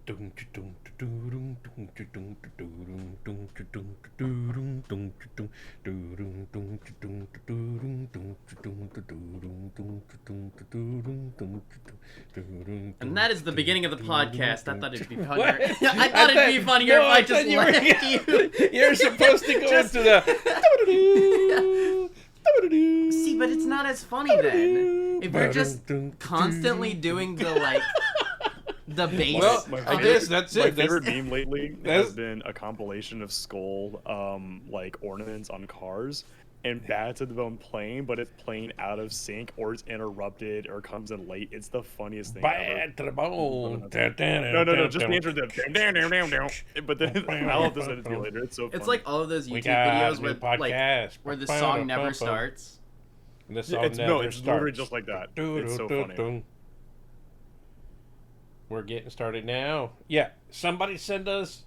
And that is the beginning of the podcast. I thought it'd be funnier. I thought it'd be funnier if I just left you. You're supposed to go into the. See, but it's not as funny then. If you're just constantly doing the the bass. Well, I guess that's it. My favorite meme lately has been a compilation of skull ornaments on cars, and that's at the playing, but it's playing out of sync, or it's interrupted, or comes in late. It's the funniest thing ever. To the bone. No, just the intro. But then I'll have to send it to you later. It's so funny. It's like all of those YouTube videos where the song never starts. And the song it's never starts. literally just like that. It's so funny. We're getting started now. Yeah, somebody send us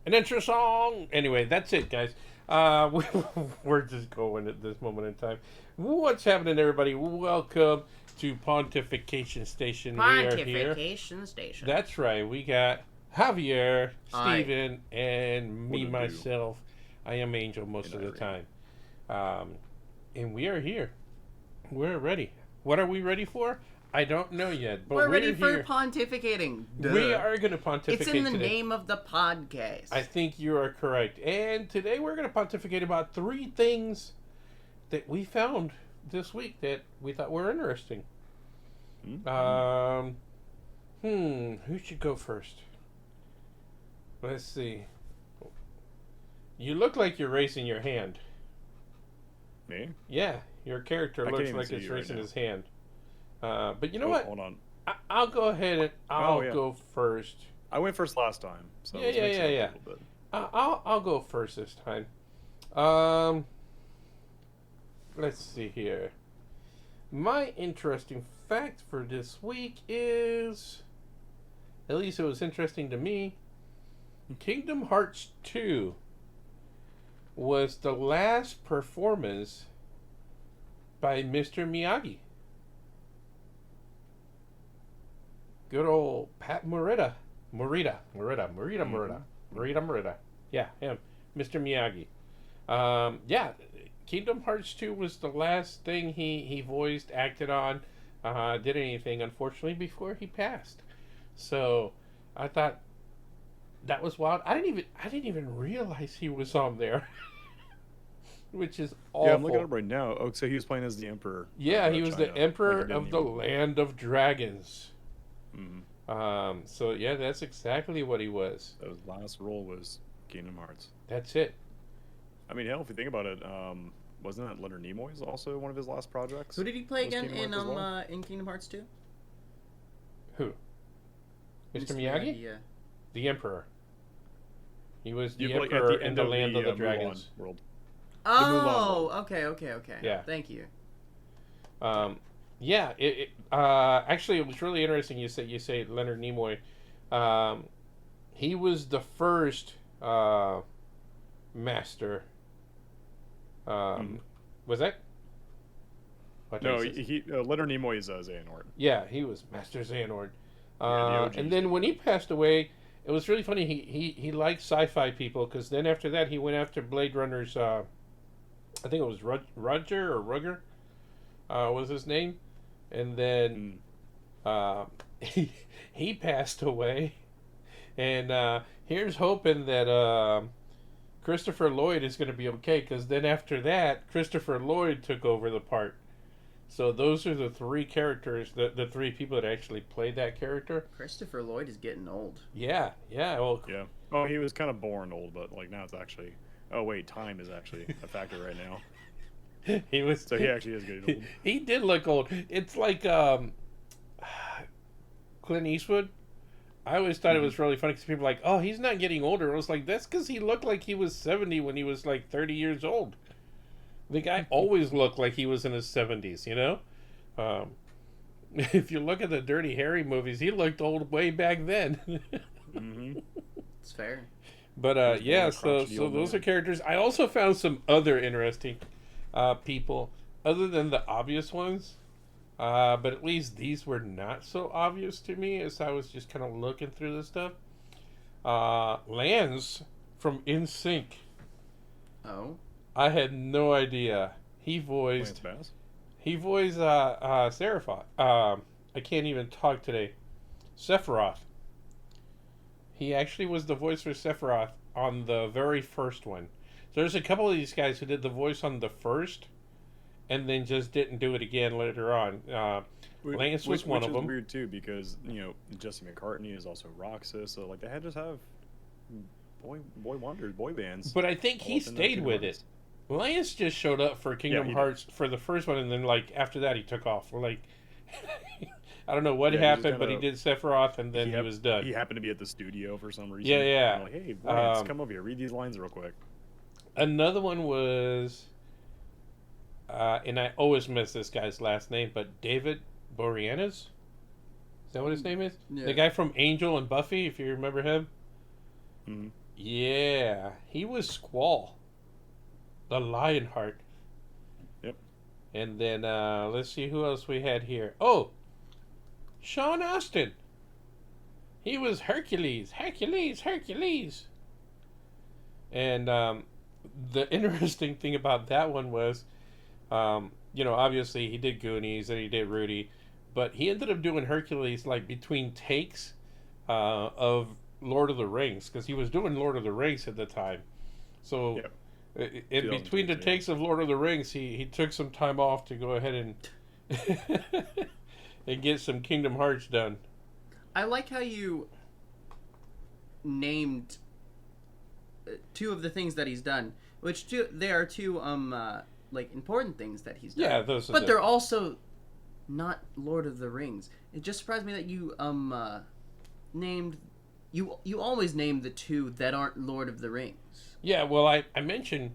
an intro song. Anyway, that's it, guys. We're just going at this moment in time. What's happening, everybody? Welcome to Pontification Station. Pontification Station. That's right. We got Javier, Steven, and me, myself. I am Angel most of the time. And we are here. We're ready. What are we ready for? I don't know yet, but we're ready for here. Pontificating. Duh. We are going to pontificate It's in the today. name of the podcast. I think you are correct. And today we're going to pontificate about 3 things that we found this week that we thought were interesting. Mm-hmm. Who should go first? Let's see. You look like you're raising your hand. Me? Yeah, your character looks like it's raising his hand. But you know what? Hold on. I'll go ahead and I'll go first. I went first last time, so yeah. I'll go first this time. Let's see here. My interesting fact for this week is, at least it was interesting to me, Kingdom Hearts 2 was the last performance by Mr. Miyagi. Good old Pat Morita. Yeah, him. Mr. Miyagi. Kingdom Hearts 2 was the last thing he voiced, acted on, did anything, unfortunately, before he passed. So, I thought that was wild. I didn't even realize he was on there. Which is awful. Yeah, I'm looking at it right now. Oh, so he was playing as the Emperor. Yeah, he was the Emperor of the Land of Dragons. Mm-hmm. So yeah, that's exactly what he was. So his last role was Kingdom Hearts. That's it. I mean, hell, if you think about it, wasn't that Leonard Nimoy's also one of his last projects? Who did he play again in Kingdom Hearts 2? Who? Mr. Miyagi? Yeah. The Emperor. He was the Emperor in the Land of the Dragons. World. Oh, okay. Yeah. Thank you. Yeah, actually, it was really interesting. You say Leonard Nimoy. He was the first master. Was that? No, Leonard Nimoy is Xehanort. Yeah, he was Master Xehanort. And then when he passed away, it was really funny. He liked sci-fi people, because then after that he went after Blade Runner's. I think it was Roger or Rugger. Was his name. And then he passed away, and here's hoping that Christopher Lloyd is going to be okay, because then after that Christopher Lloyd took over the part. So those are the 3 characters, the 3 people that actually played that character. Christopher Lloyd is getting old. Yeah. Well, yeah. Oh, he was kind of born old, but now it's actually. Oh wait, time is actually a factor right now. He was. So he actually is getting old. He did look old. It's like Clint Eastwood. I always thought it was really funny because people were like, "Oh, he's not getting older." I was like, "That's because he looked like he was 70 when he was like 30 years old." The guy always looked like he was in his 70s, you know. If you look at the Dirty Harry movies, he looked old way back then. Mm-hmm. It's fair. But yeah, so those are characters. I also found some other interesting people other than the obvious ones. But at least these were not so obvious to me as I was just kind of looking through this stuff. Lance from NSYNC. Oh. I had no idea. He Lance voiced Bass? Seraph. I can't even talk today. Sephiroth. He actually was the voice for Sephiroth on the very first one. So there's a couple of these guys who did the voice on the first, and then just didn't do it again later on. Lance was one of them. Which is weird too, because Jesse McCartney is also Roxas, so like they had to just have boy wonders, boy bands. But I think he stayed with it. Lance just showed up for Kingdom Hearts for the first one, and then like after that he took off. Like I don't know what happened, but he did Sephiroth, and then he was done. He happened to be at the studio for some reason. Yeah. I'm like, hey, Lance, come over here, read these lines real quick. Another one was, and I always miss this guy's last name, but David Boreanaz? Is that what his name is? Yeah. The guy from Angel and Buffy, if you remember him? Mm-hmm. Yeah, he was Squall, the Lionheart. Yep. And then, let's see who else we had here. Oh, Sean Astin. He was Hercules. And the interesting thing about that one was, obviously he did Goonies and he did Rudy, but he ended up doing Hercules like between takes of Lord of the Rings, because he was doing Lord of the Rings at the time. So in between the takes of Lord of the Rings, he took some time off to go ahead and and get some Kingdom Hearts done. I like how you named two of the things that he's done, which they are two like important things that he's done. Yeah, those are but they're also not Lord of the Rings. It just surprised me that you named you always name the two that aren't Lord of the Rings. Yeah, well I mentioned,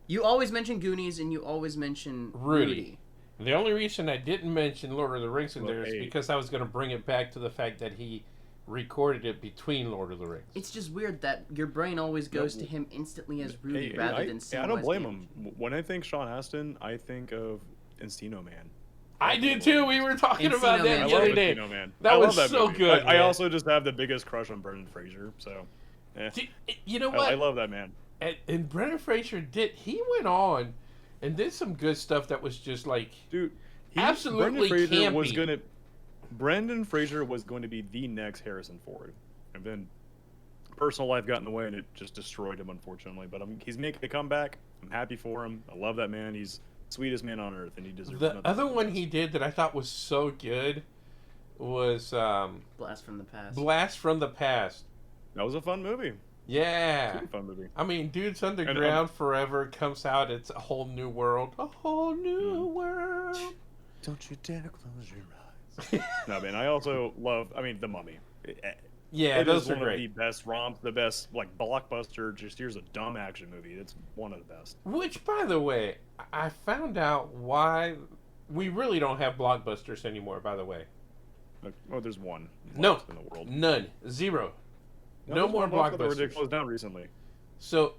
you always mention Goonies and you always mention Rudy. The only reason I didn't mention Lord of the Rings in there is because I was going to bring it back to the fact that he recorded it between Lord of the Rings. It's just weird that your brain always goes to him instantly as Rudy rather than Samwise. I don't blame him. When I think Sean Astin, I think of Encino Man. I did too. We were talking about that the other day. Man. That was so good. I also just have the biggest crush on Brendan Fraser. So, you know what? I love that man. And Brendan Fraser he went on and did some good stuff that was just like, dude, absolutely campy. Brendan Fraser was going to be the next Harrison Ford, and then personal life got in the way and it just destroyed him, unfortunately. But he's making a comeback. I'm happy for him. I love that man. He's the sweetest man on earth, and he deserves. The other one he did that I thought was so good was Blast from the Past. Blast from the Past. That was a fun movie. Yeah. Super fun movie. I mean, Dudes Underground Forever comes out. It's a whole new world. A whole new world. Don't you dare close your eyes. No, man. I also love. I mean, The Mummy. Yeah, those are one great. Of the best romps, the best like blockbuster. Just here's a dumb action movie. It's one of the best. Which, by the way, I found out why we really don't have blockbusters anymore. By the way. Oh, there's one. No, in the world. None. Zero. No more blockbusters. They closed down recently. So,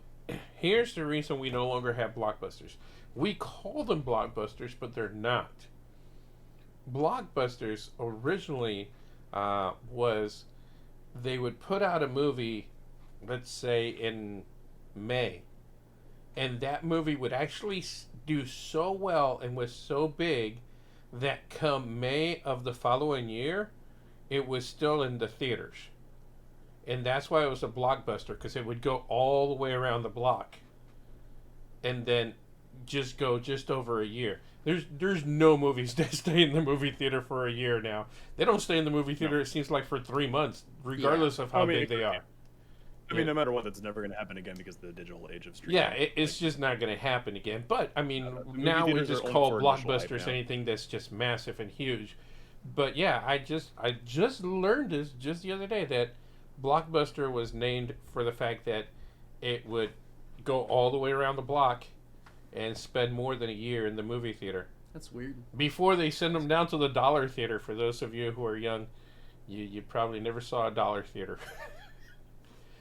here's the reason we no longer have blockbusters. We call them blockbusters, but they're not. Blockbusters originally was they would put out a movie, let's say in May, and that movie would actually do so well and was so big that come May of the following year, it was still in the theaters. And that's why it was a blockbuster, because it would go all the way around the block and then just go just over a year. There's no movies that stay in the movie theater for a year now. They don't stay in the movie theater, it seems like, for 3 months, regardless of how big they are. I mean, no matter what, that's never going to happen again because of the digital age of streaming. Yeah, it's just not going to happen again. But, I mean, now we just call blockbusters anything that's just massive and huge. But, yeah, I just learned this just the other day that Blockbuster was named for the fact that it would go all the way around the block and spend more than a year in the movie theater. That's weird. Before they send them down to the dollar theater, for those of you who are young, you probably never saw a dollar theater.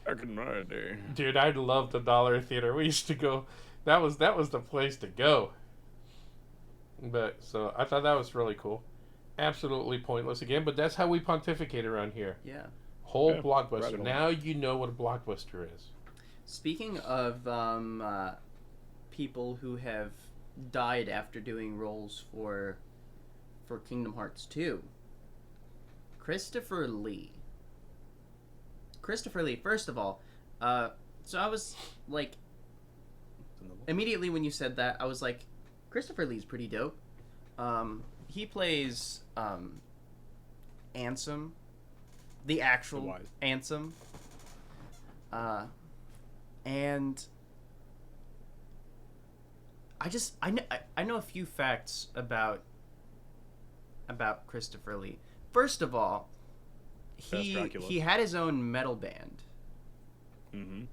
Back in my day. Dude, I loved the dollar theater. We used to go. That was the place to go. But so I thought that was really cool. Absolutely pointless again, but that's how we pontificate around here. Yeah. Whole Yeah, blockbuster. rabbit hole. Now you know what a blockbuster is. Speaking of people who have died after doing roles for Kingdom Hearts 2, Christopher Lee. First of all, so I was like, immediately when you said that, I was like, Christopher Lee's pretty dope. He plays Ansem, the actual Ansem, and I know a few facts about Christopher Lee. First of all, he had his own metal band. Mm-hmm.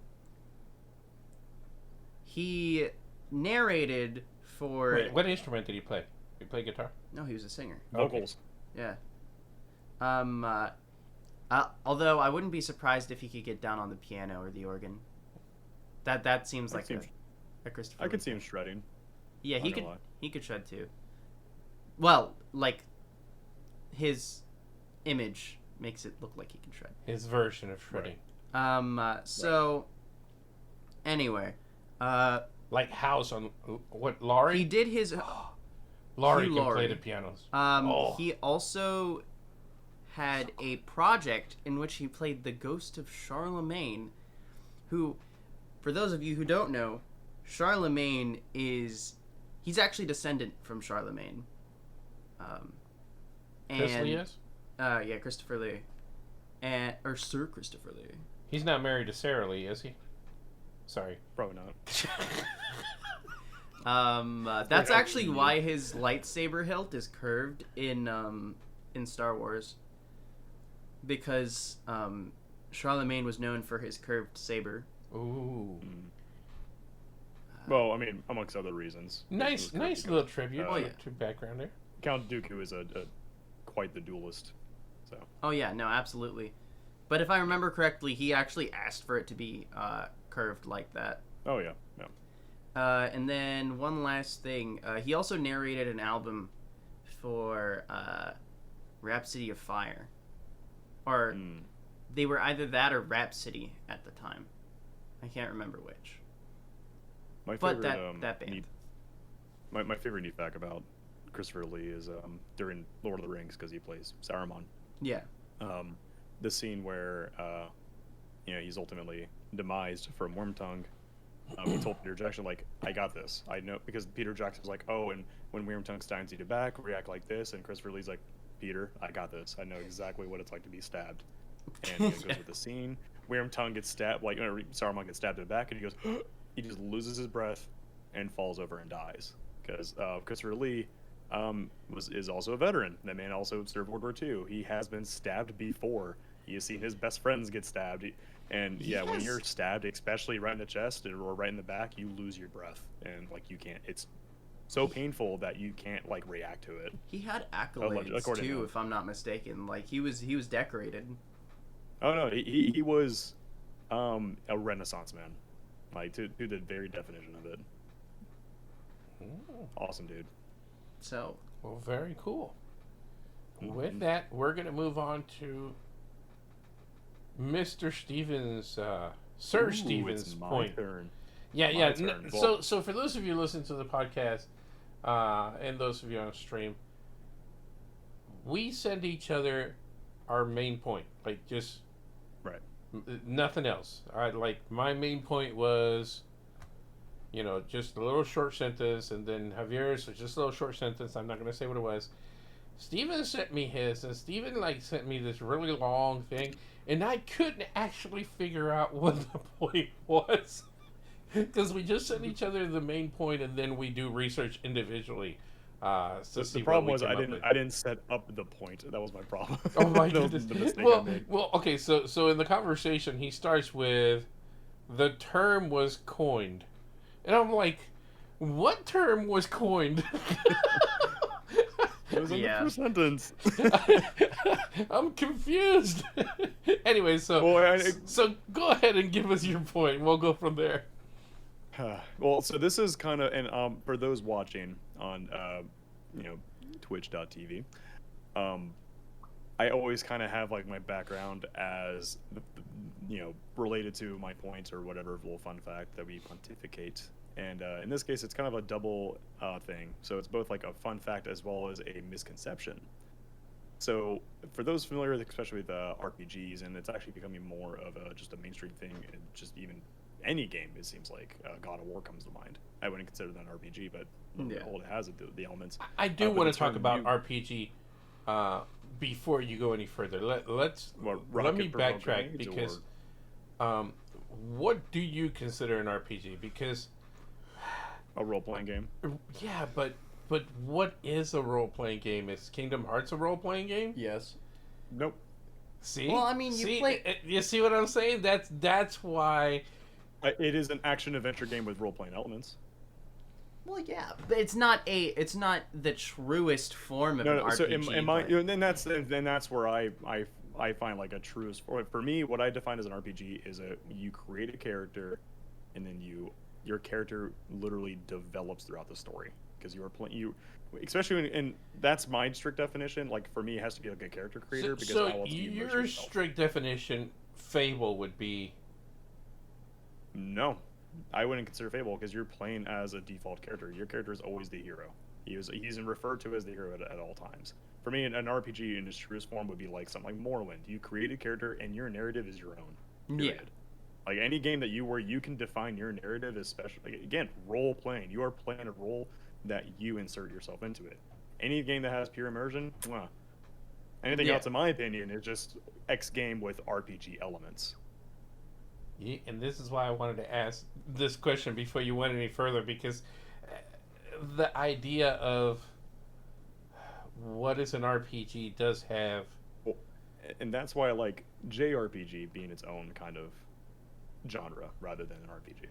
He narrated for. Wait, what instrument did he play? Did he play guitar? No, he was a singer. Vocals. Yeah. Although I wouldn't be surprised if he could get down on the piano or the organ. That seems like a Christopher. I could see him shredding. Yeah, he could shred too. Well, like his image makes it look like he can shred. His version of shredding. So anyway, like House on what Laurie? he did his Laurie Hugh can Laurie. play the pianos. He also had a project in which he played the ghost of Charlemagne, who, for those of you who don't know, Charlemagne he's actually descendant from Charlemagne. Chris Lee is? Yeah, Christopher Lee. Or Sir Christopher Lee. He's not married to Sarah Lee, is he? Sorry. Probably not. That's actually why his lightsaber hilt is curved in Star Wars. Because Charlemagne was known for his curved saber. Ooh. Well, I mean, amongst other reasons. Nice little tribute to background there. Count Dooku is a quite the duelist. So. Oh yeah, no, absolutely. But if I remember correctly, he actually asked for it to be curved like that. Oh yeah, yeah. And then one last thing, he also narrated an album for Rhapsody of Fire, or they were either that or Rhapsody at the time. I can't remember which. My favorite, that band. My favorite neat fact about Christopher Lee is during Lord of the Rings, because he plays Saruman. Yeah. The scene where he's ultimately demised from Wormtongue. He told Peter Jackson, like, I got this. I know, because Peter Jackson was like, oh, and when Wormtongue steins you back, react like this, and Christopher Lee's like, Peter, I got this. I know exactly what it's like to be stabbed. And he goes with the scene. Wormtongue gets stabbed, like Saruman gets stabbed in the back, and he goes, he just loses his breath and falls over and dies. Because Christopher Lee is also a veteran. That man also served World War II. He has been stabbed before. He has seen his best friends get stabbed. And yeah, when you're stabbed, especially right in the chest or right in the back, you lose your breath. And like you can't, it's so painful that you can't like react to it. He had accolades too, if I'm not mistaken. Like he was decorated. Oh no, he was a Renaissance man. Like to the very definition of it. Awesome dude. So, well, very cool. With that, we're going to move on to Mr. Stevens, Sir Stevens' it's my point. Turn. Yeah. Turn. So for those of you listening to the podcast, and those of you on stream, we send each other our main point, like just right, nothing else. Like my main point was, just a little short sentence, and then Javier's was just a little short sentence. I'm not going to say what it was. Steven sent me his, and Steven sent me this really long thing, and I couldn't actually figure out what the point was, because we just sent each other the main point, and then we do research individually. The problem was I didn't set up the point. That was my problem. Oh my That was goodness! the mistake I made. Well, okay. So in the conversation, he starts with, "The term was coined," and I'm like, "What term was coined?" It was in the first sentence. I'm confused. Anyway, so go ahead and give us your point. We'll go from there. Well, so this is kind of, and for those watching on, Twitch.tv, I always kind of have like my background as related to my points or whatever little fun fact that we pontificate. And in this case, it's kind of a double thing. So it's both like a fun fact as well as a misconception. So for those familiar, especially with RPGs, and it's actually becoming more of just a mainstream thing, and just even any game, it seems like God of War comes to mind. I wouldn't consider that an RPG, but it has the elements. I do want to talk about RPG before you go any further. Let me backtrack because what do you consider an RPG? Because a role-playing game. Yeah, but what is a role-playing game? Is Kingdom Hearts a role-playing game? Yes. Nope. See? Well, I mean, you see what I'm saying? That's why it is an action-adventure game with role-playing elements. Well, yeah, but it's not the truest form of an RPG. So then that's where I find like a truest for me. What I define as an RPG is you create a character, and then your character literally develops throughout the story because especially and that's my strict definition. Like for me, it has to be like a character creator because so your strict definition, Fable would be. No, I wouldn't consider Fable because you're playing as a default character. Your character is always the hero. He's referred to as the hero at all times. For me, an RPG in its truest form would be like something like Morrowind. You create a character and your narrative is your own. Period. Yeah. Like any game where you can define your narrative, especially again role playing. You are playing a role that you insert yourself into it. Any game that has pure immersion, anything else, in my opinion, is just X game with RPG elements. Yeah, and this is why I wanted to ask this question before you went any further, because the idea of what is an RPG does have, and that's why I like JRPG being its own kind of genre rather than an RPG.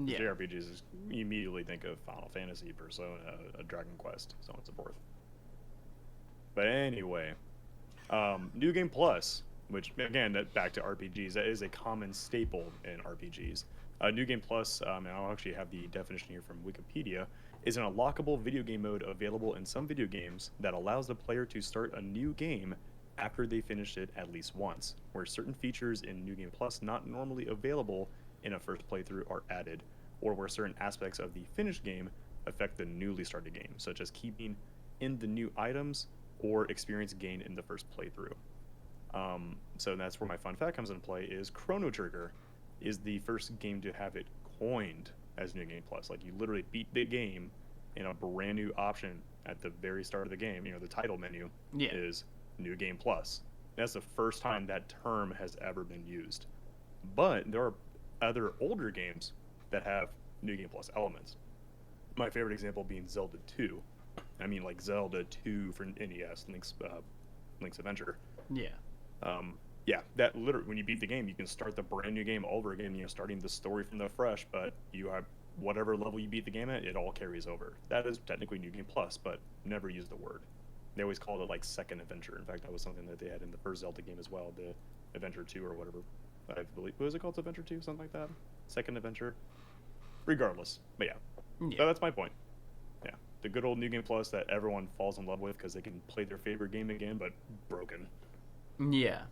Yeah. JRPGs is, you immediately think of Final Fantasy, Persona, a Dragon Quest, so on and so forth. But anyway, New Game Plus, which again, back to RPGs, that is a common staple in RPGs. New Game Plus, and I'll actually have the definition here from Wikipedia, is an unlockable video game mode available in some video games that allows the player to start a new game after they finished it at least once, where certain features in New Game Plus not normally available in a first playthrough are added, or where certain aspects of the finished game affect the newly started game, such as keeping in the new items or experience gained in the first playthrough. So that's where my fun fact comes into play, is Chrono Trigger is the first game to have it coined as New Game Plus. Like, you literally beat the game in a brand new option at the very start of the game. The title menu is New Game Plus. That's the first time that term has ever been used. But there are other older games that have New Game Plus elements. My favorite example being Zelda 2. I mean, like Zelda 2 for NES, Link's Adventure. Yeah. That literally, when you beat the game, you can start the brand new game over again, starting the story from the fresh, but you have whatever level you beat the game at, it all carries over. That is technically New Game Plus, but never use the word. They always called it like Second Adventure. In fact, that was something that they had in the first Zelda game as well, the Adventure 2 or whatever. I believe, what was it called? Adventure 2? Something like that? Second Adventure? Regardless. But yeah. So that's my point. Yeah. The good old New Game Plus that everyone falls in love with because they can play their favorite game again, but broken. Yeah.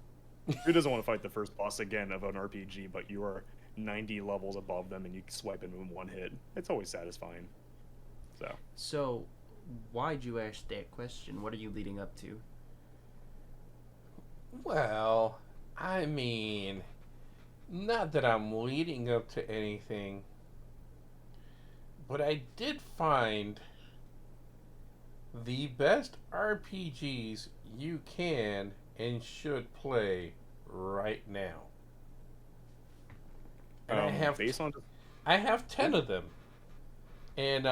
Who doesn't want to fight the first boss again of an RPG, but you are 90 levels above them and you swipe into them one hit? It's always satisfying. So, why'd you ask that question? What are you leading up to? Well, I mean, not that I'm leading up to anything, but I did find the best RPGs you can and should play right now. And I have 10 of them. And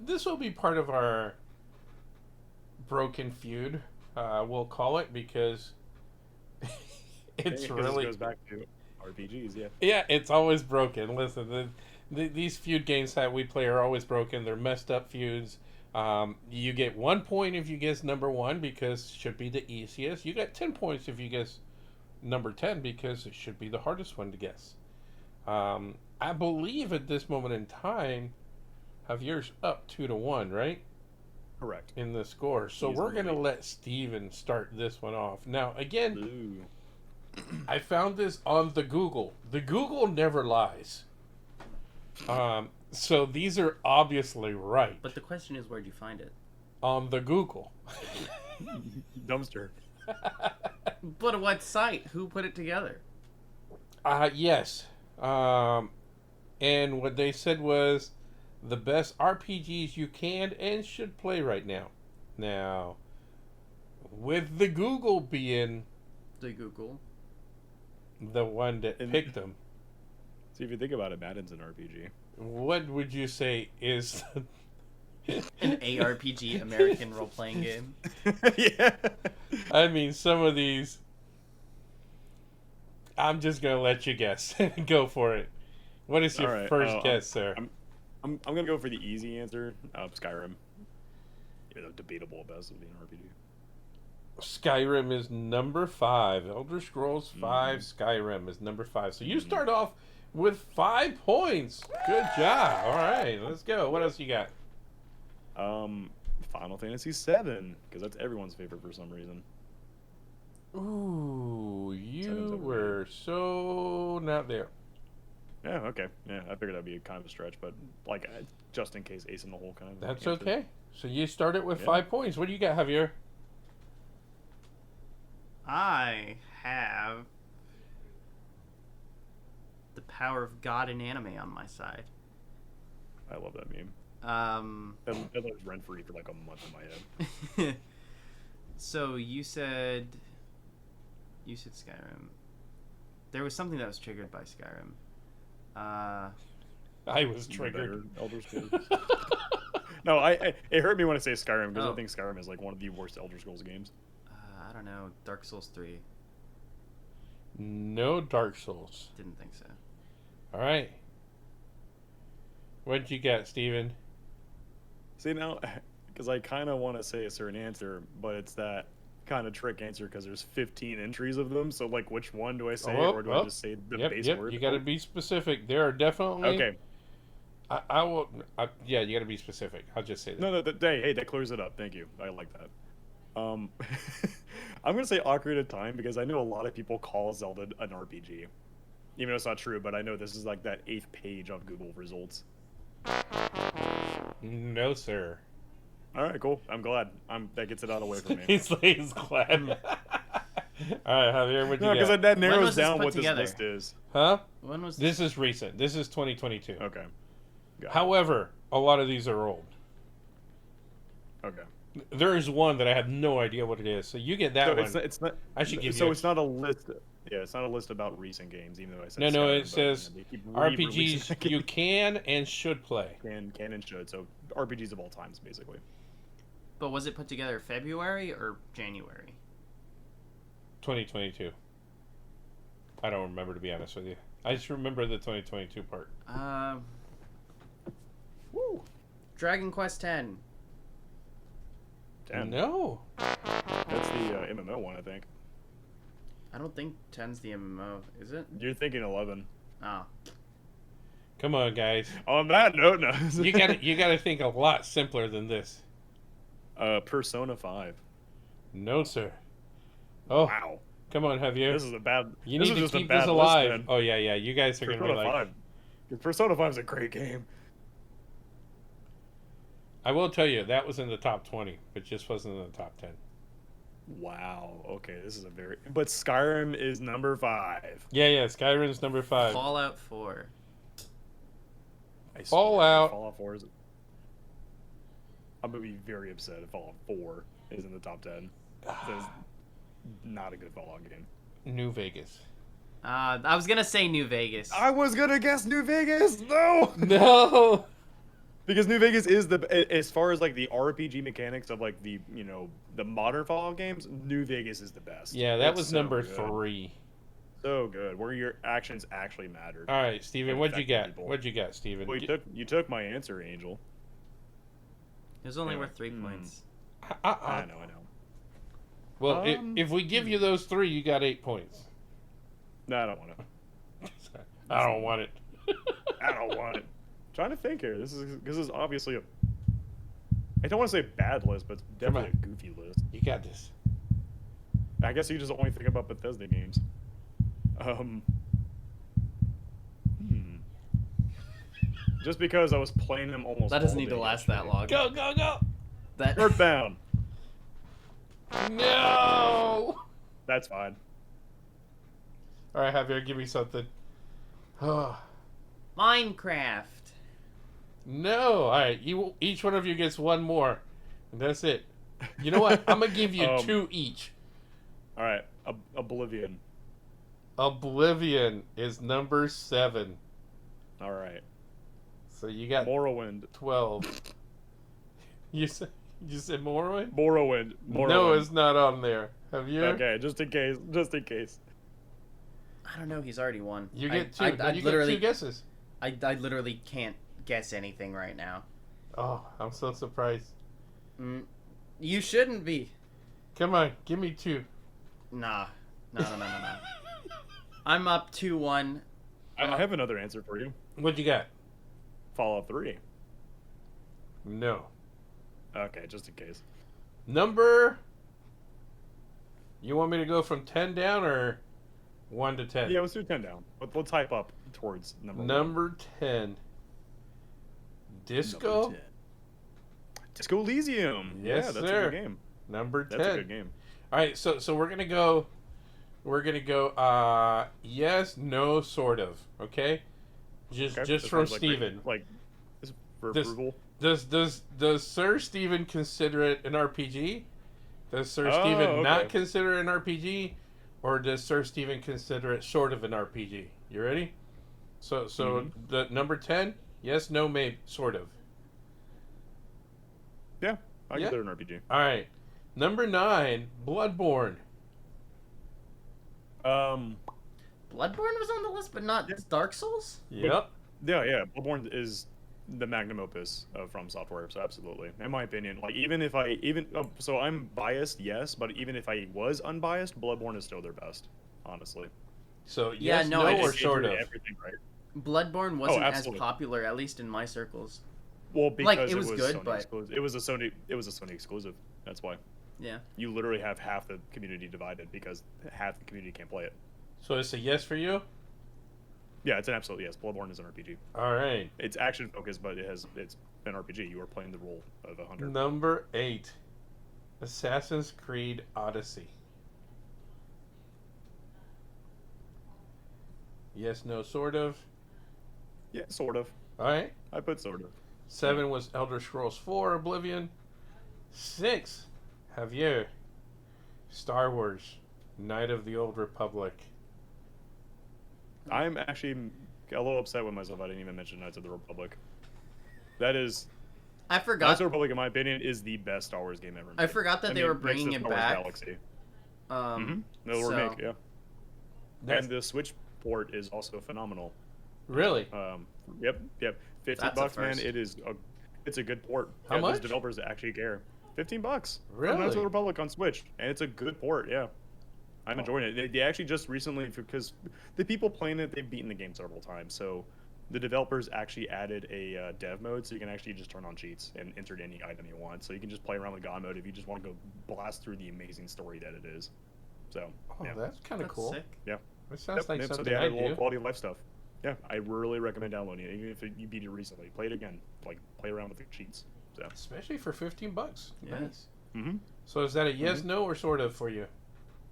this will be part of our broken feud, we'll call it, because it's really... It goes back to RPGs, yeah. Yeah, it's always broken. Listen, these feud games that we play are always broken. They're messed up feuds. You get 1 point if you guess number 1 because it should be the easiest. You get 10 points if you guess number 10 because it should be the hardest one to guess. I believe at this moment in time, Javier's up 2-1, right? Correct. in the score. So we're going to let Steven start this one off. Now, again, I found this on the Google. The Google never lies. So these are obviously right. But the question is, where'd you find it? On the Google. Dumpster. But what site? Who put it together? Yes. And what they said was the best RPGs you can and should play right now. Now, with the Google being The Google. the one that picked them, See, if you think about it, Madden's an RPG. what would you say is An ARPG, American role-playing game. Yeah. I mean, some of these, I'm just going to let you guess. Go for it. What is your first guess, sir? I'm gonna go for the easy answer. Skyrim. Even though debatable at best would be an RPG. Skyrim is number 5. Elder Scrolls 5 Skyrim is number 5. So you start off with 5 points. Good job. All right, let's go. What else you got? Final Fantasy VII, because that's everyone's favorite for some reason. Ooh, Seven's you overrated. were so not there. Yeah, okay. Yeah, I figured that'd be kind of a stretch, but like just in case, ace in the hole kind of. That's answer. okay. So you started with Yeah. 5 points. What do you got, Javier? I have the power of God in anime on my side. I love that meme. That lives rent free for like a month in my head. So you said Skyrim. There was something that was triggered by Skyrim. I was Even triggered. better, Elder Scrolls. No, it hurt me when I say Skyrim because Oh. I think Skyrim is like one of the worst Elder Scrolls games. I don't know. Dark Souls 3. No Dark Souls. Didn't think so. All right. What'd you get, Steven? See now, because I kind of want to say a certain answer, but it's that kind of trick answer because there's 15 entries of them. So like, which one do I say, or do I just say the base word? You got to be specific. There are definitely. Okay. I will. Yeah, you got to be specific. I'll just say that. No, hey, that clears it up. Thank you. I like that. I'm gonna say Ocarina of Time because I know a lot of people call Zelda an RPG, even though it's not true. But I know this is like that 8th page of Google results. No, sir. All right, cool. I'm glad. That gets it out of the way for me. He's glad. All right, Javier, what'd you No, get? because that When narrows was this down put what together? this list is. Huh? When was This is recent. This is 2022. Okay. Got it. However, a lot of these are old. Okay. There is one that I have no idea what it is. So you get that So one. it's not. I should give So you. it's not a list. Yeah, it's not a list about recent games, even though I said. No, Skyrim, it but, says they keep re-releasing RPGs that you game. can and should play. can and should. So RPGs of all times, basically. But was it put together February or January? 2022. I don't remember, to be honest with you. I just remember the 2022 part. Woo. Dragon Quest X. 10. No. That's the MMO one, I think. I don't think 10's the MMO, is it? You're thinking 11. Oh. Come on, guys. On that note, no. You gotta think a lot simpler than this. Persona 5. No, sir. Oh, Wow. come on, Javier. This is a bad. You this need is to just a keep bad this list, alive. then. Oh yeah. You guys are gonna be Persona like. 5. Persona 5 is a great game. I will tell you that was in the top 20, but just wasn't in the top 10. Wow. Okay, this is a very. But Skyrim is number 5. Yeah. Skyrim's number 5. Fallout 4. I swear, Fallout. Fallout 4 is. I'm gonna be very upset if Fallout 4 is in the top 10. That is not a good Fallout game. New Vegas. I was gonna say New Vegas. I was gonna guess New Vegas. No. No. Because New Vegas is as far as like the RPG mechanics of like the the modern Fallout games, New Vegas is the best. Yeah, that It's was so number good. 3. So good, where your actions actually mattered. All right, Steven, And what'd you affected get? people. What'd you get, Steven? Well, you took my answer, Angel. It was only Anyway, worth 3 points. I know. Well, if we give you those 3, you got 8 points. No, I don't want it. I don't want it. I don't want it. Trying to think here. This is obviously a I don't want to say bad list, but it's definitely on. a goofy list. You got this. I guess you just only think about Bethesda games. Just because I was playing them almost. That doesn't all need to day last that yesterday. long. Go, go, go! That Earthbound. No! That's fine. All right, Javier, give me something. Oh, Minecraft. no. All right, each one of you gets one more. And that's it. You know what? I'm going to give you 2 each. All right, Oblivion. Oblivion is number 7. All right, So you got Morrowind. 12. You said Morrowind? Morrowind. No, it's not on there. Have you? Okay, just in case. Just in case. I don't know. He's already won. You get 2. I You literally, get 2 guesses. I literally can't guess anything right now. Oh, I'm so surprised. You shouldn't be. Come on, give me 2. Nah. No. I'm up 2-1. I have another answer for you. What you got? Fallout 3. No. Okay, just in case. Number. You want me to go from 10 down or 1 to 10? Yeah, let's do 10 down. Let's hype up towards number 1. Number 10. Disco. Number 10. Disco Elysium. Yes, yeah, that's sir. a good game. Number 10. That's a good game. All right, so we're gonna go. We're gonna go. Yes, no, sort of. Okay. Just That from sounds Steven. Like this for This- approval. Does Sir Steven consider it an RPG? Does Sir Oh, Steven not okay. consider it an RPG, or does Sir Steven consider it sort of an RPG? You ready? So the number 10. Yes, no, maybe, sort of. Yeah, I Yeah. consider it an RPG. All right. Number 9, Bloodborne. Bloodborne was on the list, but not Dark Souls? Yep. Yeah. Bloodborne is the magnum opus of From Software, so absolutely, in my opinion. Like so I'm biased, yes, but even if I was unbiased, Bloodborne is still their best, honestly. So Yeah, yes, no, no, I or just- sort did of. everything right. Bloodborne wasn't as absolutely. popular, at least in my circles. Well, because Like, it was good, Sony but- exclusive. It was a Sony exclusive. That's why. Yeah. You literally have half the community divided because half the community can't play it. So it's a yes for you. Yeah, it's an absolute yes. Bloodborne is an RPG. All right. It's action focused, but it's an RPG. You are playing the role of a hunter. Number 8, Assassin's Creed Odyssey. Yes, no, sort of. Yeah, sort of. All right. I put sort of. 7 was Elder Scrolls 4 Oblivion. 6, Javier. Star Wars, Knight of the Old Republic. I'm actually a little upset with myself. I didn't even mention Knights of the Republic. That is, I Knights forgot. of the Republic, in my opinion, is the best Star Wars game ever made. I forgot that they were next to bringing it Star Wars back. Galaxy. Um, No so- remake, yeah. That's- And the Switch port is also phenomenal. Really? Yep. 50 That's a bucks, man. first. It's a good port. How Yeah, much? Those developers actually care. $15. Really? Knights of the Republic on Switch, and it's a good port. Yeah, I'm enjoying it. They actually just recently, because the people playing it, they've beaten the game several times. So the developers actually added a dev mode, so you can actually just turn on cheats and insert any item you want. So you can just play around with God mode if you just want to go blast through the amazing story that it is. So Oh, yeah, that's kind of that's cool. sick. yeah. That sounds like So something they I added a little do. quality of life stuff. Yeah, I really recommend downloading it, even if you beat it recently. Play it again, like play around with the cheats. So. Especially for $15. Yeah. Nice. Mm-hmm. So is that a yes, no, or sort of for you?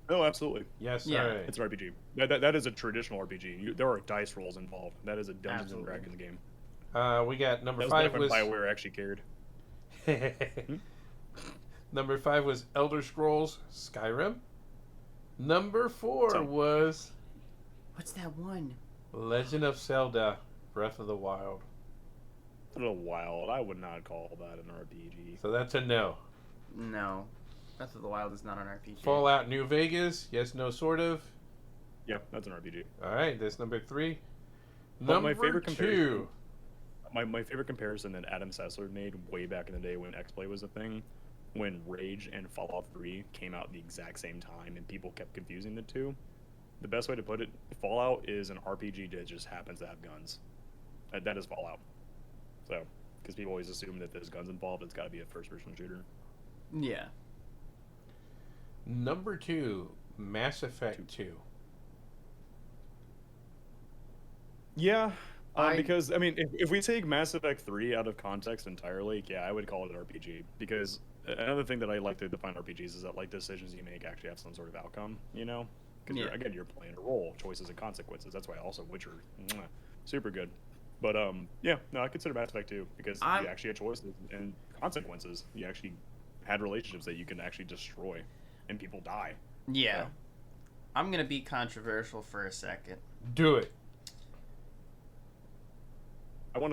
Oh, absolutely. Yes. Yeah. All right. It's an RPG. That is a traditional RPG. There are dice rolls involved. That is a Dungeons Absolutely. and Dragons game. We got number That was 5 back when was. BioWare actually cared. Number 5 was Elder Scrolls Skyrim. Number 4 So- was What's that one? Legend of Zelda: Breath of the Wild. A little wild. I would not call that an RPG. So that's a no. No. Breath of the Wild is not an RPG. Fallout New Vegas. Yes, no, sort of. Yeah, that's an RPG. All right, that's number 3. But Number my favorite 2. comparison- My favorite comparison that Adam Sessler made way back in the day when X-Play was a thing, when Rage and Fallout 3 came out at the exact same time and people kept confusing the two. The best way to put it, Fallout is an RPG that just happens to have guns. That is Fallout. So, because people always assume that if there's guns involved, it's got to be a first-person shooter. Yeah. Number 2, Mass Effect 2. Yeah, because I mean, if we take Mass Effect 3 out of context entirely, yeah, I would call it an RPG. Because another thing that I like to define RPGs is that like decisions you make actually have some sort of outcome, you know? Because you're playing a role, choices and consequences. That's why also Witcher, super good. But yeah, no, I consider Mass Effect 2 because you actually had choices and consequences. You actually had relationships that you can actually destroy, and people die. Yeah. So. I'm gonna be controversial for a second. Do it.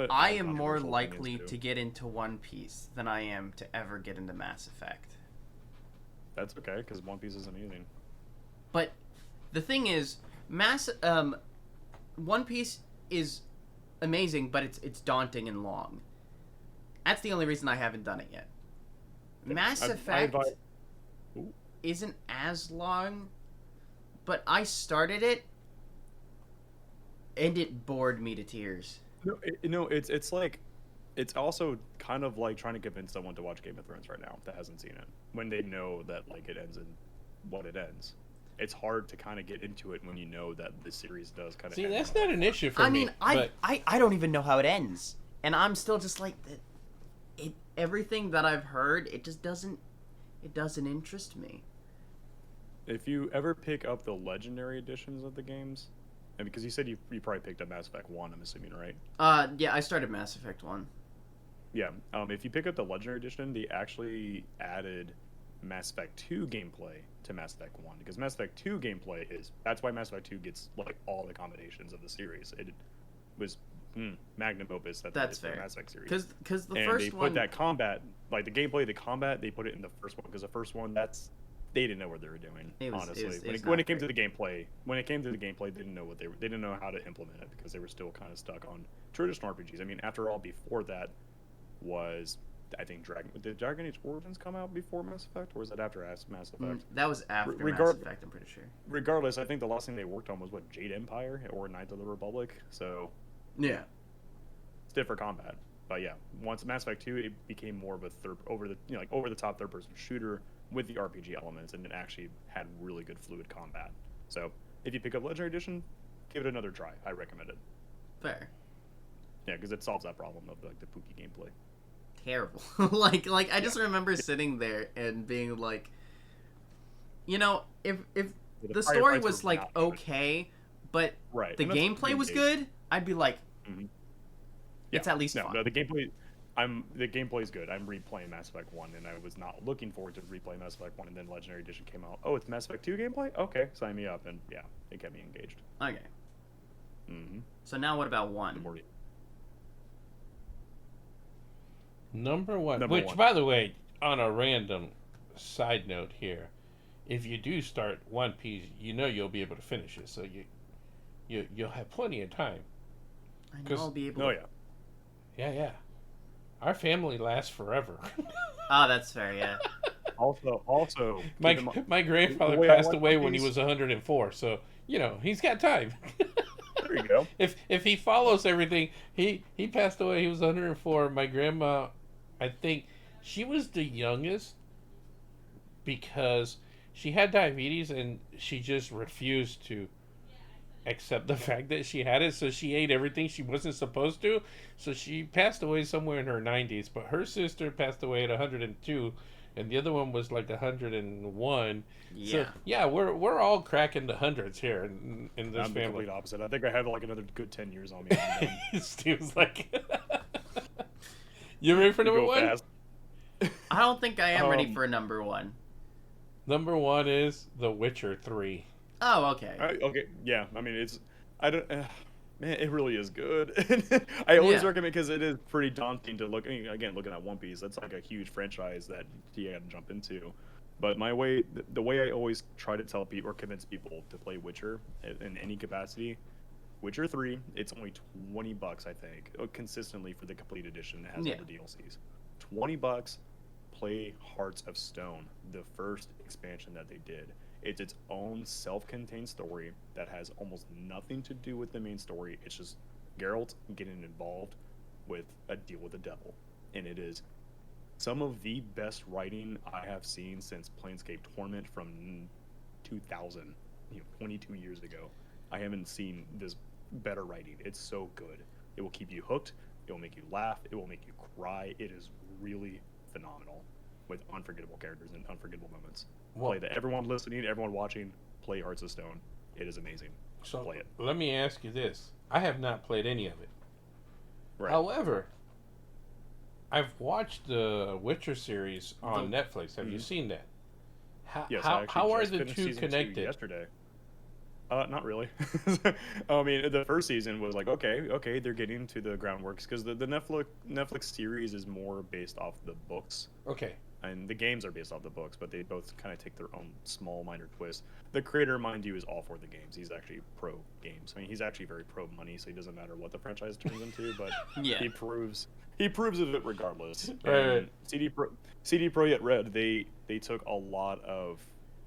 I am more likely to get into One Piece than I am to ever get into Mass Effect. That's okay, because One Piece is amazing. But the thing is, One Piece is amazing, but it's daunting and long. That's the only reason I haven't done it yet. Mass Effect isn't as long, but I started it, and it bored me to tears. No, it's like, it's also kind of like trying to convince someone to watch Game of Thrones right now that hasn't seen it, when they know that like it ends in what it ends. It's hard to kind of get into it when you know that the series does kind of. See, that's not an issue for me. I mean, I don't even know how it ends, and I'm still just like, everything that I've heard, it just doesn't interest me. If you ever pick up the legendary editions of the games, and because you said you probably picked up Mass Effect 1, I'm assuming, right? Yeah, I started Mass Effect 1. Yeah, if you pick up the legendary edition, they actually added Mass Effect 2 gameplay to Mass Effect 1, because Mass Effect 2 gameplay that's why Mass Effect 2 gets like all the combinations of the series. It was magnum opus that's fair. The Mass Effect series. Because the and first they put that combat, like the gameplay, the combat, they put it in the first one, because the first one they didn't know what they were doing. Honestly, when it came to the gameplay, they didn't know they didn't know how to implement it, because they were still kind of stuck on traditional RPGs. I mean, after all, before that was, I think, did Dragon Age Origins come out before Mass Effect, or was that after Mass Effect? That was after Mass Effect, I'm pretty sure. Regardless, I think the last thing they worked on was Jade Empire or Knights of the Republic. So yeah, it's different combat. But yeah, once Mass Effect 2, it became more of a over the top third person shooter with the RPG elements, and it actually had really good fluid combat. So if you pick up Legendary Edition, give it another try. I recommend it. Fair. Yeah, because it solves that problem of like the poopy gameplay. Terrible. like I just remember sitting there and being like, you know, if the story was like okay, but the gameplay was good, I'd be like, it's at least fun. No, the gameplay is good. I'm replaying Mass Effect 1, and I was not looking forward to replay Mass Effect 1, and then Legendary Edition came out. Oh, it's Mass Effect 2 gameplay? Okay, sign me up, and yeah, it kept me engaged. Okay. So now what about 1? Number one, by the way, on a random side note here, if you do start One Piece, you know you'll be able to finish it, so you'll have plenty of time. I know I'll be able to. Yeah. Our family lasts forever. Oh, that's fair, yeah. Also, my grandfather passed away when he was 104, so you know he's got time. There you go. If he follows everything, he passed away. He was 104. My grandma, I think, she was the youngest because she had diabetes and she just refused to accept the fact that she had it. So she ate everything she wasn't supposed to. So she passed away somewhere in her 90s. But her sister passed away at 102. And the other one was like 101. Yeah. So, yeah, we're all cracking the hundreds here in this family. I'm the complete opposite. I think I have like another good 10 years on me. Steve's like, you ready for number 1? Fast. I don't think I am ready for number 1. Number 1 is The Witcher 3. Oh, okay. Okay, yeah. I mean, man, it really is good. I always recommend, because it is pretty daunting to look. I mean, again, looking at One Piece, that's like a huge franchise that you got to jump into. But the way I always try to tell people or convince people to play Witcher in any capacity, Witcher 3, it's only $20, I think, consistently for the complete edition. It has all the DLCs. $20. Play Hearts of Stone, the first expansion that they did. It's its own self-contained story that has almost nothing to do with the main story. It's just Geralt getting involved with A Deal with the Devil, and it is some of the best writing I have seen since Planescape Torment from 2000, 22 years ago. I haven't seen this better writing. It's so good. It will keep you hooked. It will make you laugh. It will make you cry. It is really phenomenal with unforgettable characters and unforgettable moments. Play that. Everyone listening, everyone watching, play Hearts of Stone. It is amazing. So play it. Let me ask you this. I have not played any of it. Right. However, I've watched the Witcher series on Netflix. Have you seen that? Yes, how are the finished two season connected? yesterday. Not really. I mean, the first season was like, okay, they're getting to the groundworks because the Netflix series is more based off the books. Okay. And the games are based off the books, but they both kind of take their own small, minor twist. The creator, mind you, is all for the games. He's actually pro games. I mean, he's actually very pro money, so he doesn't matter what the franchise turns into, but Yeah. he proves of it regardless. Right. CD Projekt Red, they took a lot of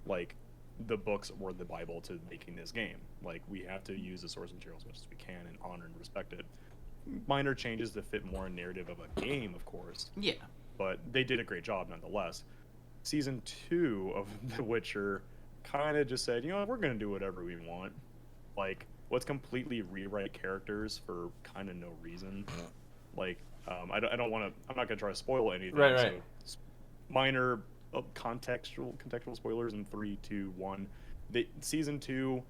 like the books or the Bible to making this game. Like, we have to use the source material as much as we can and honor and respect it. Minor changes to fit more a narrative of a game, of course. Yeah. But they did a great job nonetheless. Season 2 of The Witcher kind of just said, we're going to do whatever we want. Like, let's completely rewrite characters for kind of no reason. Like, I don't want to, I'm not going to try to spoil anything. Right. So minor contextual spoilers in 3, 2, 1. Season 2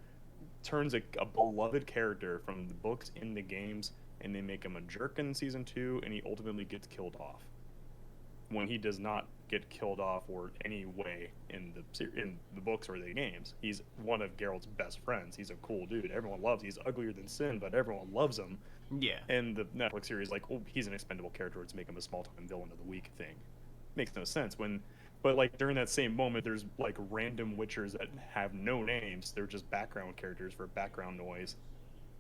turns a beloved character from the books in the games, and they make him a jerk in Season 2, and he ultimately gets killed off. When he does not get killed off or any way in the books or the games, he's one of Geralt's best friends. He's a cool dude. Everyone loves. He's uglier than sin, but everyone loves him. Yeah. And the Netflix series, like, he's an expendable character. Let's make him a small-time villain of the week thing. Makes no sense. But like during that same moment, there's like random Witchers that have no names. They're just background characters for background noise.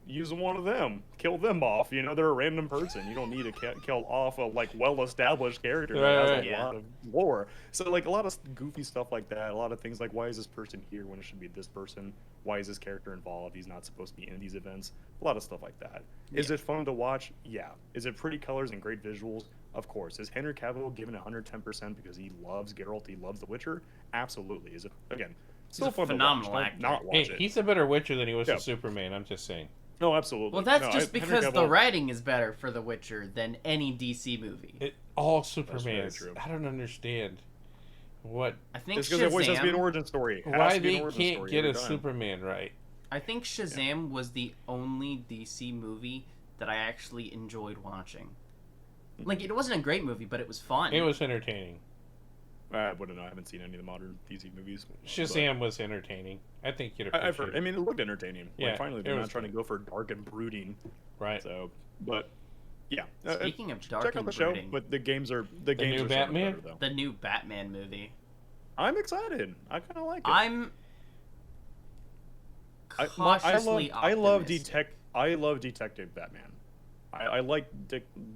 Use one of them, kill them off. They're a random person. You don't need to kill off a like well-established character that has a lot of lore. So like a lot of goofy stuff like that. A lot of things like, why is this person here when it should be this person? Why is this character involved? He's not supposed to be in these events. A lot of stuff like that. Yeah. Is it fun to watch? Yeah. Is it pretty colors and great visuals? Of course. Is Henry Cavill given 110% because he loves Geralt? He loves The Witcher? Absolutely. Is it again? Still fun phenomenal to watch. actor. Not watch it. He's a better Witcher than he was a Superman. I'm just saying. No, absolutely. Well, that's just because the writing is better for The Witcher than any DC movie. All Supermans. I don't understand what. I think it's because it always has to be an origin story. Why they can't get a Superman right? I think Shazam was the only DC movie that I actually enjoyed watching. Like, it wasn't a great movie, but it was fun. It was entertaining. I wouldn't know. I haven't seen any of the modern DC movies. Shazam was entertaining. I think you'd appreciate it. I mean, it looked entertaining. Yeah, like, finally, they're not trying to go for dark and brooding. Right. So, but yeah. Speaking of dark check out and the show, brooding, but the games are the new Batman. Better, though. The new Batman movie. I'm excited. I kind of like it. I'm cautiously optimistic. I love Detective Batman. I like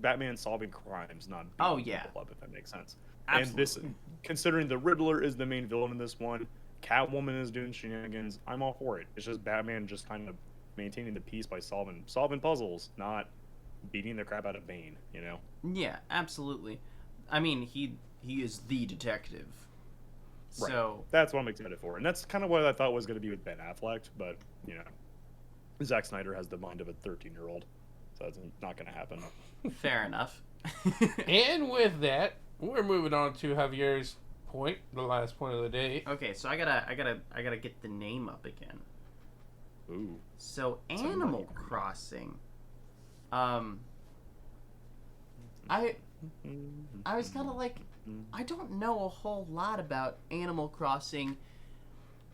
Batman solving crimes, not beating people up, if that makes sense. Absolutely. And this, considering the Riddler is the main villain in this one, Catwoman is doing shenanigans. I'm all for it. It's just Batman just kind of maintaining the peace by solving puzzles, not beating the crap out of Bane. Yeah, absolutely. I mean, he is the detective. Right. So that's what I'm excited for, and that's kind of what I thought was going to be with Ben Affleck, but Zack Snyder has the mind of a 13-year-old, so that's not going to happen. Fair enough. And with that, we're moving on to Javier's point, the last point of the day. Okay, so I gotta get the name up again. Ooh. So Animal Crossing. I was kind of like, I don't know a whole lot about Animal Crossing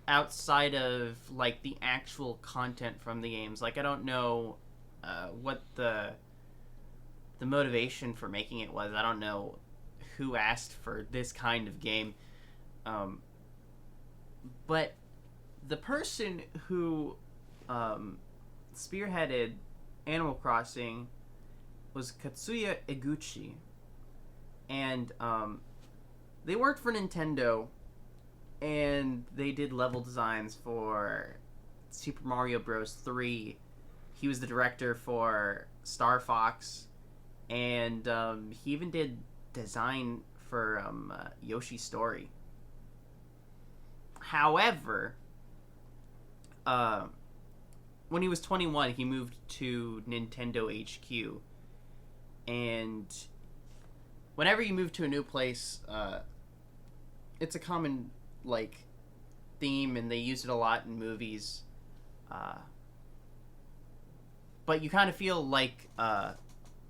outside of like the actual content from the games. Like, I don't know what the motivation for making it was. I don't know who asked for this kind of game. But the person who spearheaded Animal Crossing was Katsuya Eguchi. And they worked for Nintendo, and they did level designs for Super Mario Bros. 3. He was the director for Star Fox, and he even did design for Yoshi's Story. However, when he was 21, he moved to Nintendo HQ, and whenever you move to a new place, it's a common theme, and they use it a lot in movies. But you kind of feel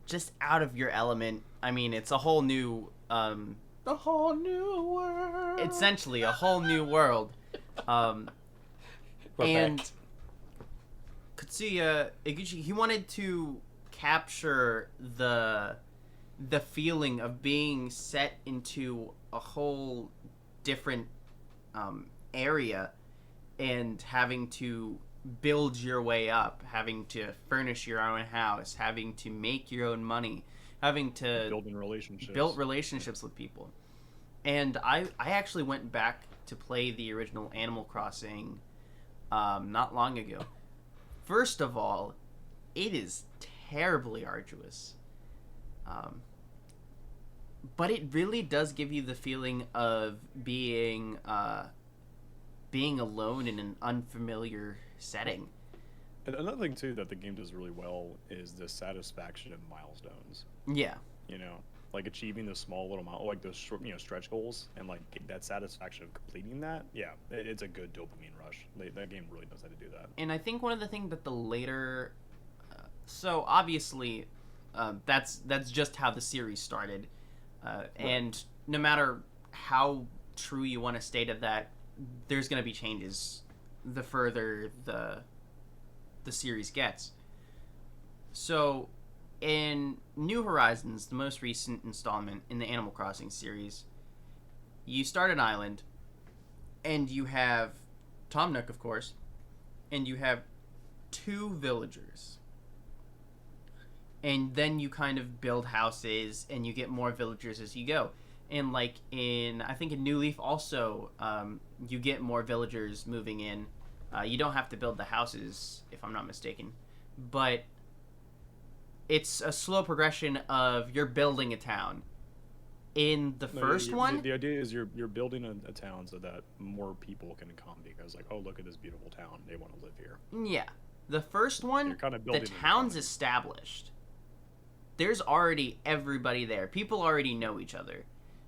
just out of your element. I mean, it's a whole new A whole new world. essentially a whole new world. And Katsuya Iguchi, he wanted to capture the feeling of being set into a whole different area and having to build your way up, having to furnish your own house, having to make your own money, having to build relationships with people. And I actually went back to play the original Animal Crossing not long ago. First of all, it is terribly arduous. But it really does give you the feeling of being alone in an unfamiliar setting. And another thing too that the game does really well is the satisfaction of milestones. Yeah. You know, like achieving those small little like those short, stretch goals, and like that satisfaction of completing that. Yeah, it's a good dopamine rush. That game really knows how to do that. And I think one of the things that the later, so obviously, that's just how the series started, right. And no matter how true you want to stay to that, there's going to be changes the further the series gets. So in New Horizons, the most recent installment in the Animal Crossing series, you start an island and you have Tom Nook, of course, and you have 2 villagers. And then you kind of build houses and you get more villagers as you go. And I think in New Leaf also, you get more villagers moving in. You don't have to build the houses, if I'm not mistaken. But it's a slow progression of you're building a town. In the first one... The idea is you're building a town so that more people can come because, oh, look at this beautiful town. They want to live here. Yeah. The first one, kind of the town's established. There's already everybody there. People already know each other.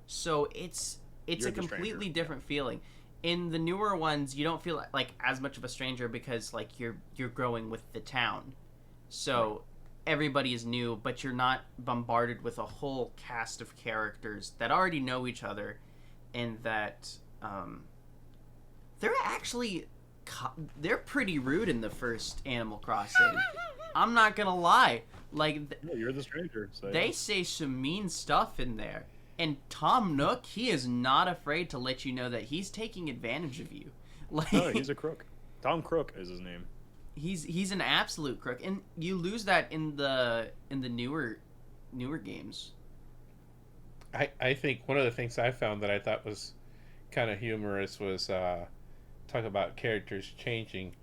So it's a completely different feeling. In the newer ones, you don't feel like as much of a stranger because you're growing with the town. So everybody is new, but you're not bombarded with a whole cast of characters that already know each other, and that they're pretty rude in the first Animal Crossing. I'm not gonna lie. You're the stranger. So they say some mean stuff in there. And Tom Nook, he is not afraid to let you know that he's taking advantage of you. No, he's a crook. Tom Crook is his name. He's an absolute crook, and you lose that in the newer games. I think one of the things I found that I thought was kind of humorous was talk about characters changing.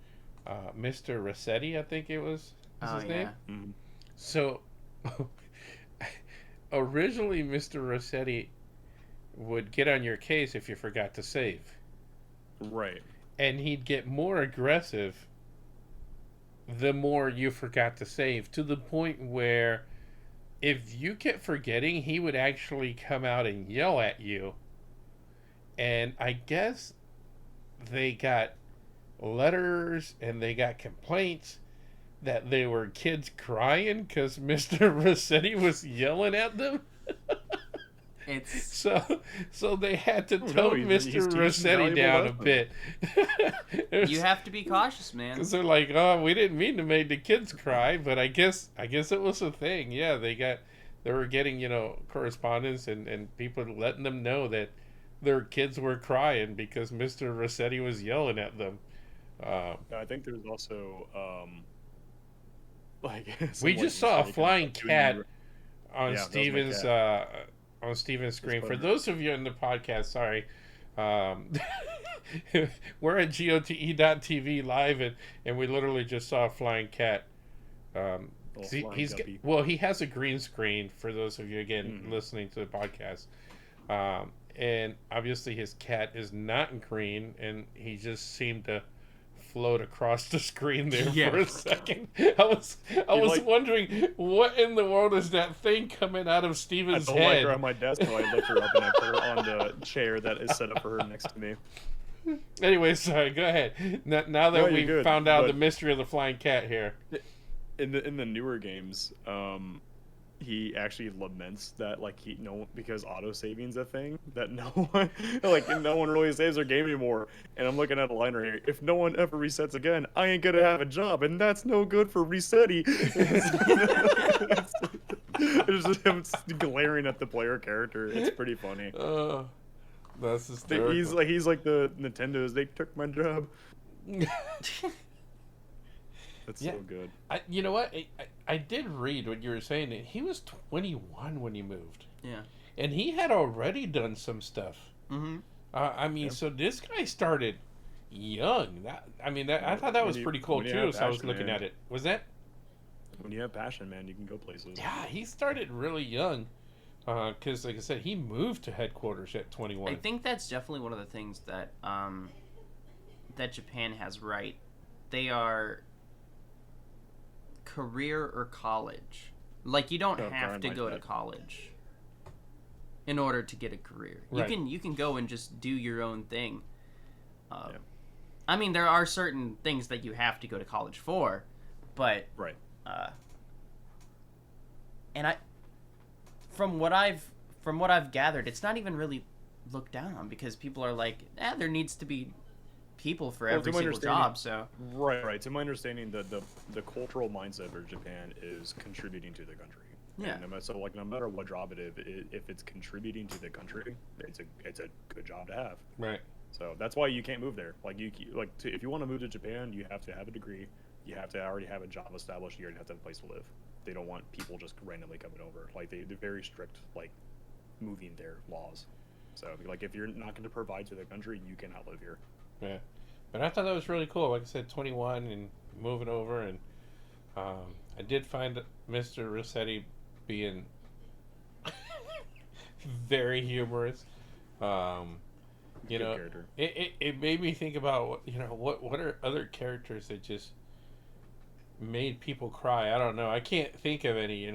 Mr. Rossetti, I think it was his name. Mm-hmm. So originally, Mr. Rossetti would get on your case if you forgot to save. Right. And he'd get more aggressive the more you forgot to save, to the point where if you kept forgetting, he would actually come out and yell at you. And I guess they got letters and they got complaints that they were kids crying because Mr. Rossetti was yelling at them. So they had to tone Mr. Rossetti down a bit. You have to be cautious, man. Because they're like, oh, we didn't mean to make the kids cry, but I guess it was a thing. Yeah, they were getting, correspondence and people letting them know that their kids were crying because Mr. Rossetti was yelling at them. I think there's also we just saw a flying cat on Steven's screen. For those of you in the podcast, sorry, we're at GOTE.TV live, and we literally just saw a flying cat Little See, flying guppy. he has a green screen for those of you again listening to the podcast, and obviously his cat is not green, and he just seemed to float across the screen there for a second. I was wondering what in the world is that thing coming out of Steven's head. I don't like her on my desk, so I lift her up and I put her on the chair that is set up for her next to me. Anyway, sorry, go ahead. Now that we've found out the mystery of the flying cat here. In the newer games, he actually laments that because auto saving's a thing that no one really saves their game anymore. And I'm looking at a liner here. If no one ever resets again, I ain't gonna have a job, and that's no good for resetting. It's just him glaring at the player character. It's pretty funny. That's hysterical. He's like the Nintendo's. They took my job. That's so good. You know what? I did read what you were saying. He was 21 when he moved. Yeah. And he had already done some stuff. Mm-hmm. So this guy started young. I thought that was pretty cool too. So I was looking at it. Was that? When you have passion, man, you can go places. Yeah, he started really young. Because, like I said, he moved to headquarters at 21. I think that's definitely one of the things that that Japan has right. They are career or college. Like, you don't have to go to college in order to get a career. Right. You can go and just do your own thing. I mean, there are certain things that you have to go to college for, but right. And from what I've gathered, it's not even really looked down on, because people are like, there needs to be people for every single job. So right. To my understanding, the cultural mindset of Japan is contributing to the country. Yeah. And no matter what job it is, if it's contributing to the country, it's a good job to have. Right. So that's why you can't move there. If you want to move to Japan, you have to have a degree. You have to already have a job established. You already have to have a place to live. They don't want people just randomly coming over. They're very strict, moving their laws. So, if you're not going to provide to the country, you cannot live here. Yeah. But I thought that was really cool. Like I said, 21 and moving over. And I did find Mr. Rossetti being very humorous. Character. It made me think about, what are other characters that just made people cry? I don't know. I can't think of any,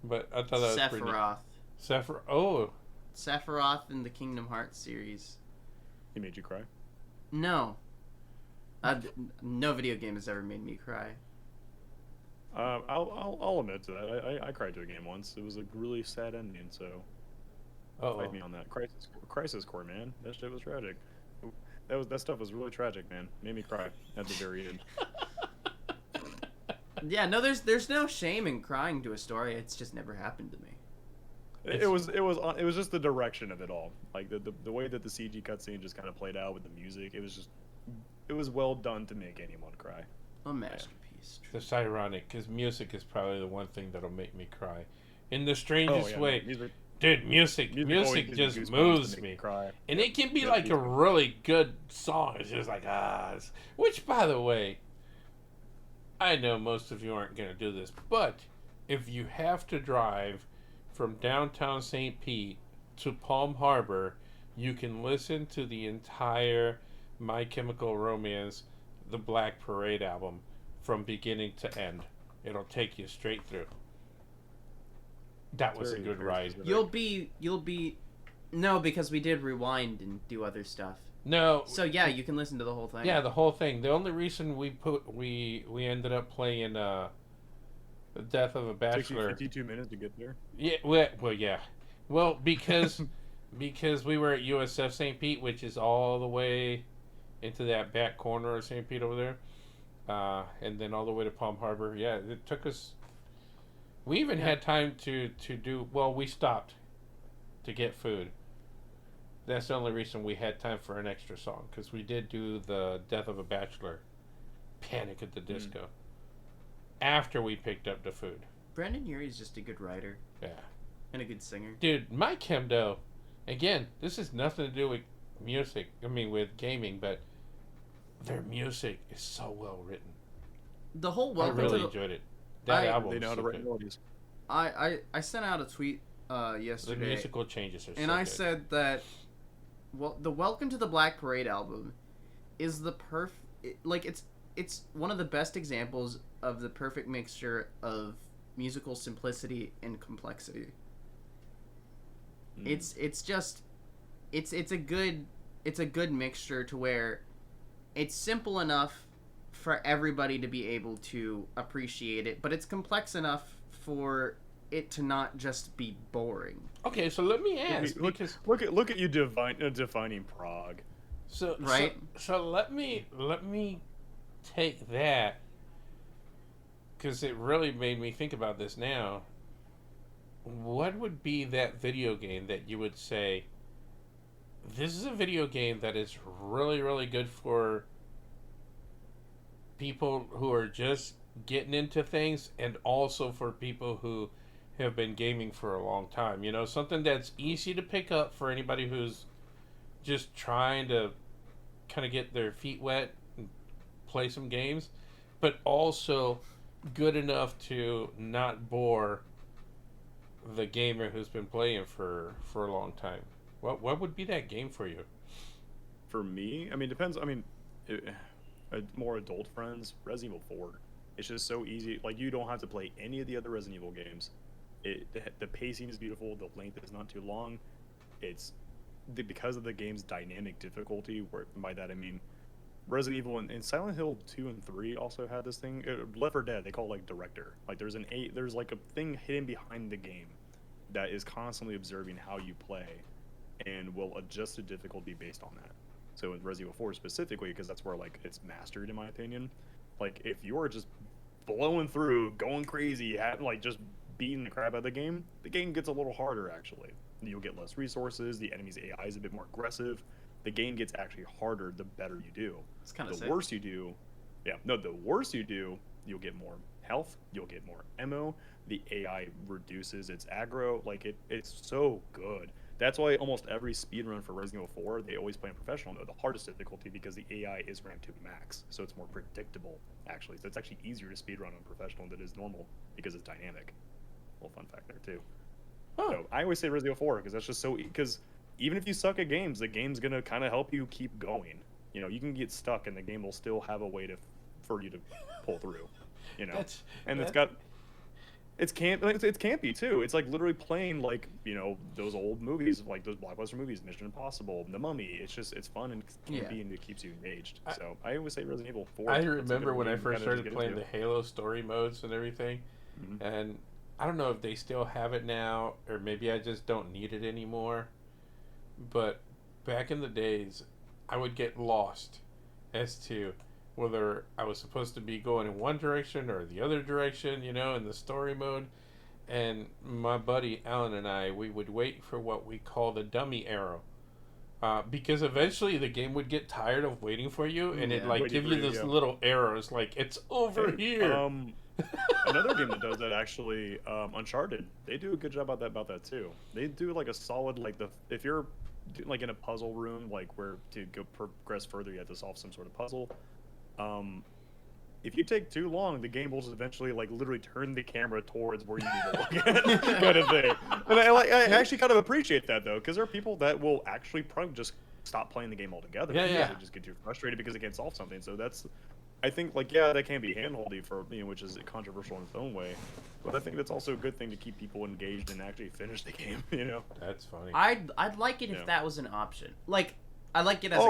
but I thought that was pretty neat. Sephiroth in the Kingdom Hearts series. He made you cry? No. No video game has ever made me cry. I'll admit to that. I cried to a game once. It was a really sad ending, so fight me on that. Crisis Core, man. That shit was tragic. That stuff was really tragic, man. Made me cry at the very end. Yeah, no, there's no shame in crying to a story. It's just never happened to me. It was just the direction of it all. The way that the CG cutscene just kind of played out with the music. It was well done to make anyone cry. A masterpiece. It's ironic, because music is probably the one thing that'll make me cry in the strangest way. Dude, music just moves me. And it can be a really good song. It's just which, by the way, I know most of you aren't going to do this, but if you have to drive from downtown St. Pete to Palm Harbor, you can listen to the entire My Chemical Romance, the Black Parade album, from beginning to end. It'll take you straight through. That was a good ride. You'll be no, because we did rewind and do other stuff. No. So yeah, you can listen to the whole thing. Yeah, the whole thing. The only reason we ended up playing The Death of a Bachelor. It takes you 52 minutes to get there. Yeah. Well, yeah. Well, because we were at USF St. Pete, which is all the way into that back corner of St. Pete over there, and then all the way to Palm Harbor. Yeah, it took us. We even had time to do. Well, we stopped to get food. That's the only reason we had time for an extra song, because we did do The Death of a Bachelor, Panic at the Disco, after we picked up the food. Brandon Urie's just a good writer. Yeah. And a good singer. Dude, my Chemdo, again, this has nothing to do with music, with gaming, but their music is so well written. the whole I welcome really to the, enjoyed it. That album They was know how so to write good. melodies. I sent out a tweet The yesterday, musical changes are and so I good. said that the Welcome to the Black Parade album is the it's one of the best examples of the perfect mixture of musical simplicity and complexity. It's just it's a good mixture to where it's simple enough for everybody to be able to appreciate it, but it's complex enough for it to not just be boring. Okay, so let me ask because Look at you defining prog. so Right? So let me take that because it really made me think about this now. What would be that video game that you would say this is a video game that is really really good for people who are just getting into things and also for people who have been gaming for a long time, you know, something that's easy to pick up for anybody who's just trying to kind of get their feet wet and play some games, but also good enough to not bore the gamer who's been playing for a long time. What would be that game for you? For me, I mean, depends. I mean, more adult friends, Resident Evil 4. It's just so easy. Like, you don't have to play any of the other Resident Evil games. The pacing is beautiful. The length is not too long. It's because of the game's dynamic difficulty. Where by that I mean, Resident Evil and Silent Hill 2 and 3 also had this thing. Left 4 Dead, they call it like director. Like there's like a thing hidden behind the game that is constantly observing how you play and will adjust the difficulty based on that. So in Resident Evil 4 specifically, because that's where like it's mastered in my opinion. Like if you're just blowing through, going crazy, like just beating the crap out of the game gets a little harder actually. You'll get less resources. The enemy's AI is a bit more aggressive. The game gets actually harder the better you do. It's kind of the worse you do, the worse you do, you'll get more health, you'll get more ammo. The AI reduces its aggro. Like it's so good. That's why almost every speedrun for Resident Evil 4, they always play in professional mode, the hardest difficulty, because the AI is ramped to max, so it's more predictable actually. So it's actually easier to speedrun on professional than it is normal because it's dynamic. Little fun fact there too. Huh. So I always say Resident Evil 4 because that's just so because even if you suck at games, the game's gonna kind of help you keep going. You know, you can get stuck, and the game will still have a way for you to pull through. You know, it's campy too. It's like literally playing like those old movies, like those blockbuster movies, Mission Impossible, The Mummy. It's fun and campy and it keeps you engaged. So I always say Resident Evil 4. I remember when I first started playing the Halo story modes and everything, and I don't know if they still have it now, or maybe I just don't need it anymore. But back in the days, I would get lost as to whether I was supposed to be going in one direction or the other direction, in the story mode. And my buddy Alan and I, we would wait for what we call the dummy arrow. Because eventually the game would get tired of waiting for you, and it'd give you this little arrows, like, it's over here. Another game that does that actually, Uncharted. They do a good job about that too. They do like a solid, like if you're like in a puzzle room, like where to go progress further, you have to solve some sort of puzzle. If you take too long, the game will just eventually like literally turn the camera towards where you need to look at, kind of thing. And I actually kind of appreciate that though, because there are people that will actually probably just stop playing the game altogether. Yeah. They just get too frustrated because they can't solve something. So that's, I think, like, yeah, that can be handholdy for which is controversial in its own way, but I think that's also a good thing to keep people engaged and actually finish the game. That's funny. I'd like it if that was an option. Like, I like it as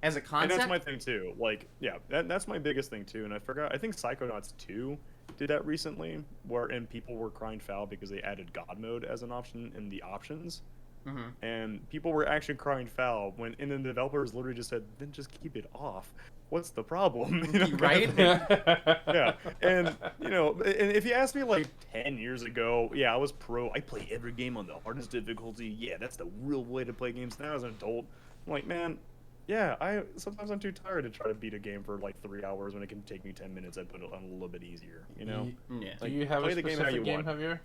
as a concept. And that's my thing too. Like, yeah, that's my biggest thing too. And I think Psychonauts 2 did that recently, wherein people were crying foul because they added God mode as an option in the options. And people were actually crying foul and then the developers literally just said, then just keep it off. What's the problem? Right? Yeah. And and if you asked me like 10 years ago, I was pro. I play every game on the hardest difficulty. Yeah, that's the real way to play games now as an adult. I'm like, man, sometimes I'm too tired to try to beat a game for like 3 hours when it can take me 10 minutes. I put it on a little bit easier, Yeah. Do you have a specific game, Javier?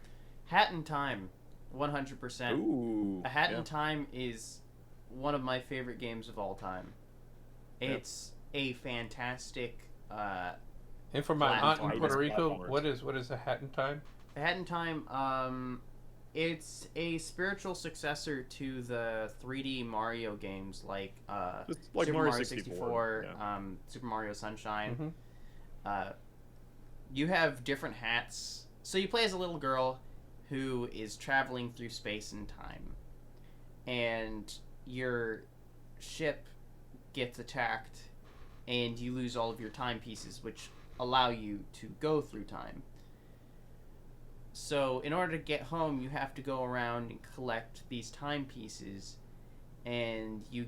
Hat in Time, 100%. Ooh. A Hat in Time is one of my favorite games of all time. It's a fantastic And for my aunt in Platformers. Puerto Rico, Platformers. what is a Hat in Time? A Hat in Time, it's a spiritual successor to the 3D Mario games like It's like Super Mario Mario 64. 64, Yeah. Super Mario Sunshine. Mm-hmm. You have different hats. So you play as a little girl who is traveling through space and time. And your ship gets attacked and you lose all of your timepieces, which allow you to go through time. So in order to get home, you have to go around and collect these timepieces, and you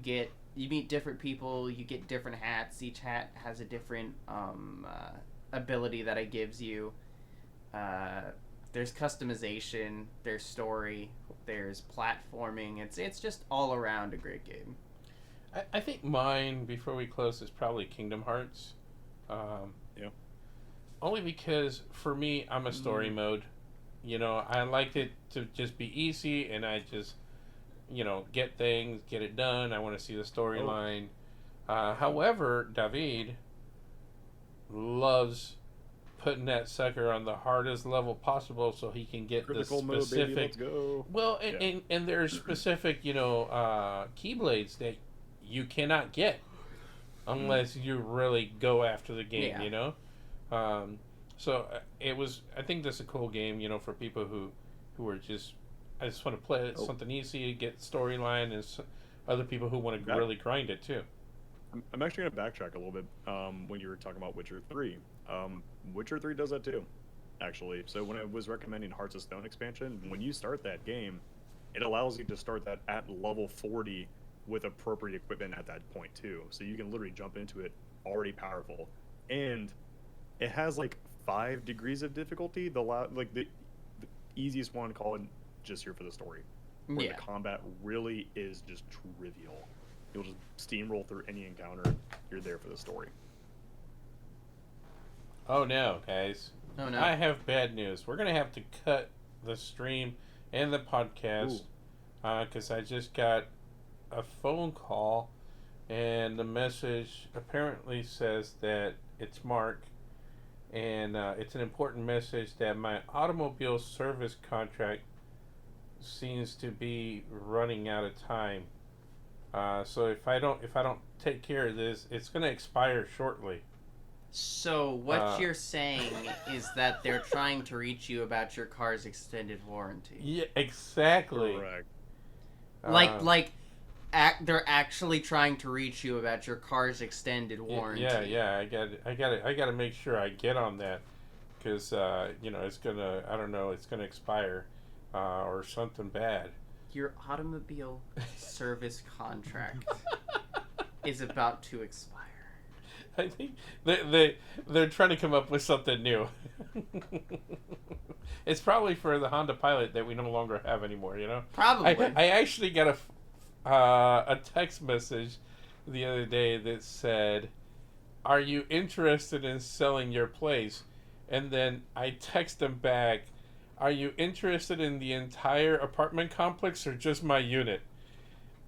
meet different people, you get different hats. Each hat has a different ability that it gives you. There's customization, there's story, there's platforming. It's just all around a great game. I think mine, before we close, is probably Kingdom Hearts. Yeah. Only because, for me, I'm a story mode. You know, I like it to just be easy, and I just, get things, get it done. I want to see the storyline. However, David loves putting that sucker on the hardest level possible so he can get Critical the mode, specific... baby, let's go. Well, and there's specific, keyblades that you cannot get unless you really go after the game, Yeah. So I think that's a cool game, for people who are just, I just want to play it, something easy, get storyline, and other people who want to really grind it too. I'm actually going to backtrack a little bit when you were talking about Witcher 3. Witcher 3 does that too, actually. So when I was recommending Hearts of Stone expansion, when you start that game, it allows you to start that at level 40 with appropriate equipment at that point too. So you can literally jump into it already powerful. And it has like 5 degrees of difficulty. The easiest one, call it just here for the story. Where Yeah. the combat really is just trivial. You'll just steamroll through any encounter. You're there for the story. Oh no, guys. Oh no. I have bad news. We're going to have to cut the stream and the podcast because I just got a phone call and the message apparently says that it's Mark, and it's an important message that my automobile service contract seems to be running out of time. So if I don't take care of this, it's going to expire shortly. So what you're saying is that they're trying to reach you about your car's extended warranty. Yeah, exactly. Correct. They're actually trying to reach you about your car's extended warranty. Yeah. I got to make sure I get on that because it's gonna, I don't know, it's gonna expire or something bad. Your automobile service contract is about to expire. I think they're trying to come up with something new. It's probably for the Honda Pilot that we no longer have anymore. Probably. I actually got a text message the other day that said, "Are you interested in selling your place?" And then I text them back, "Are you interested in the entire apartment complex or just my unit?"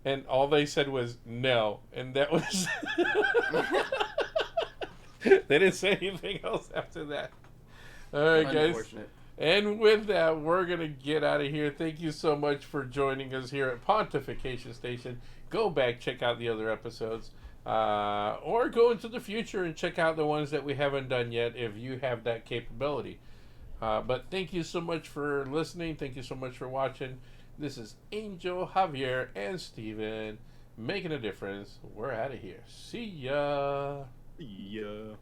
And all they said was no, and that was. They didn't say anything else after that. All right, guys. And with that, we're going to get out of here. Thank you so much for joining us here at Pontification Station. Go back, check out the other episodes. Or go into the future and check out the ones that we haven't done yet if you have that capability. But thank you so much for listening. Thank you so much for watching. This is Angel, Javier, and Steven making a difference. We're out of here. See ya. Yeah.